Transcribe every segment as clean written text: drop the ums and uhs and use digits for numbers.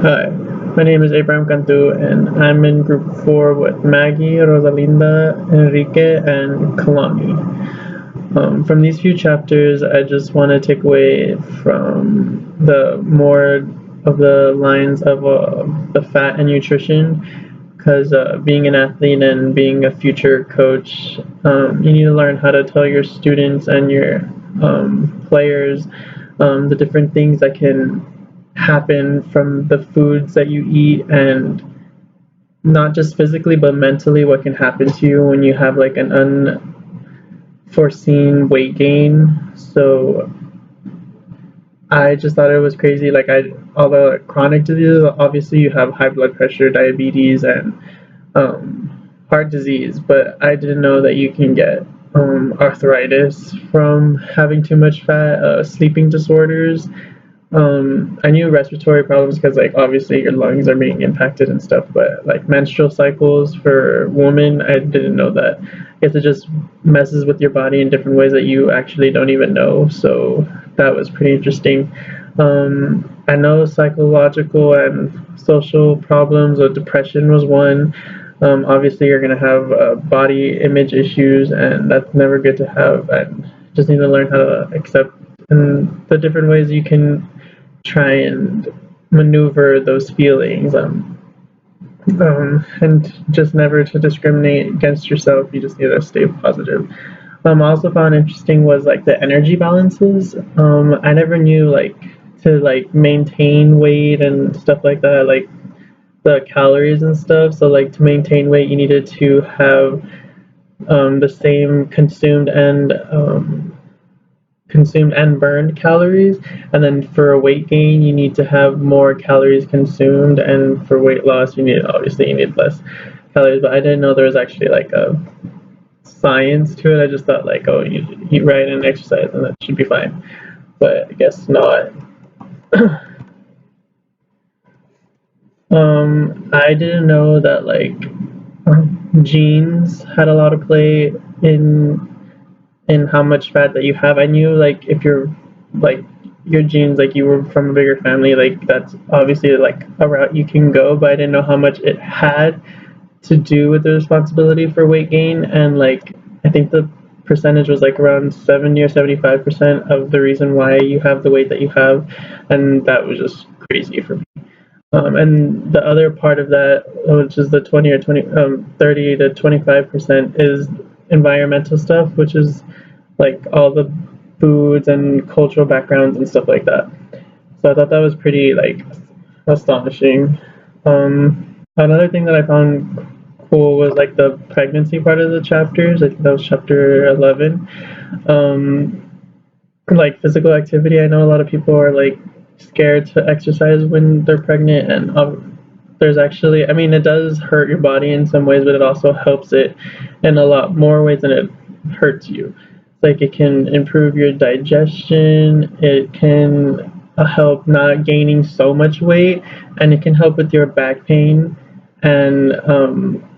Hi, my name is Abraham Cantu, and I'm in group 4 with Maggie, Rosalinda, Enrique, and Kalani. From these few chapters, I just want to take away from the more of the lines of the fat and nutrition, because being an athlete and being a future coach, you need to learn how to tell your students and your players the different things that can happen from the foods that you eat, and not just physically but mentally what can happen to you when you have like an unforeseen weight gain. So I just thought it was crazy. Like, although chronic diseases, obviously you have high blood pressure, diabetes, and heart disease, but I didn't know that you can get arthritis from having too much fat, sleeping disorders. I knew respiratory problems because, like, obviously your lungs are being impacted and stuff, but like menstrual cycles for women, I didn't know that. I guess it just messes with your body in different ways that you actually don't even know. So that was pretty interesting. I know psychological and social problems, or depression was one. Obviously, you're going to have body image issues, and that's never good to have. And just need to learn how to accept and the different ways you can try and maneuver those feelings, and just never to discriminate against yourself. You just need to stay positive. I also found interesting was like the energy balances. I never knew like to like maintain weight and stuff like that, like the calories and stuff. So like to maintain weight, you needed to have the same consumed and burned calories, and then for a weight gain you need to have more calories consumed, and for weight loss you need less calories. But I didn't know there was actually like a science to it. I just thought like, oh, you eat right and exercise and that should be fine, but I guess not. I didn't know that like genes had a lot of play in how much fat that you have. I knew like if you're like your genes, like you were from a bigger family, like that's obviously like a route you can go, but I didn't know how much it had to do with the responsibility for weight gain. And like I think the percentage was like around 70 or 75% of the reason why you have the weight that you have, and that was just crazy for me. And the other part of that, which is the 30 to 25%, is environmental stuff, which is like all the foods and cultural backgrounds and stuff like that. So I thought that was pretty like astonishing. Another thing that I found cool was like the pregnancy part of the chapters. I think that was chapter 11. Um, like physical activity, I know a lot of people are like scared to exercise when they're pregnant, and there's actually, I mean, it does hurt your body in some ways, but it also helps it in a lot more ways than it hurts you. Like it can improve your digestion, it can help not gaining so much weight, and it can help with your back pain and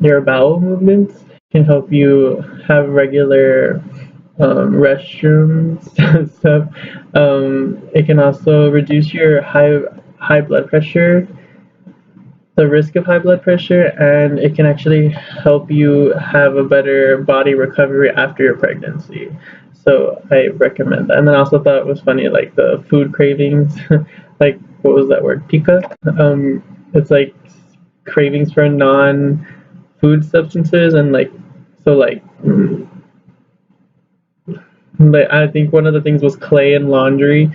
your bowel movements. It can help you have regular restrooms and stuff. It can also reduce your high blood pressure, the risk of high blood pressure, and it can actually help you have a better body recovery after your pregnancy. So I recommend that. And then I also thought it was funny, like the food cravings, like what was that word? Pica. It's like cravings for non-food substances, and like so like. But I think one of the things was clay and laundry.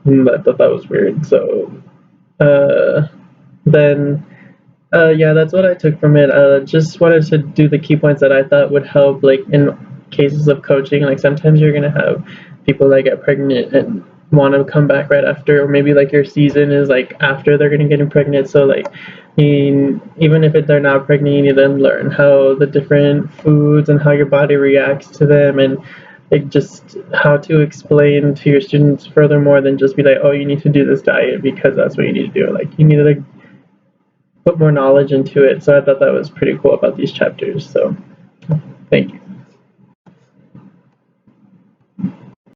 I thought that was weird. So uh, then yeah, that's what I took from it. Just wanted to do the key points that I thought would help, like in cases of coaching. Like sometimes you're gonna have people that get pregnant and want to come back right after, or maybe like your season is like after they're gonna get pregnant. So like, even if they're not pregnant, you need to learn how the different foods and how your body reacts to them, and like just how to explain to your students furthermore than just be like, oh, you need to do this diet because that's what you need to do. Like you need to like put more knowledge into it. So I thought that was pretty cool about these chapters. So thank you.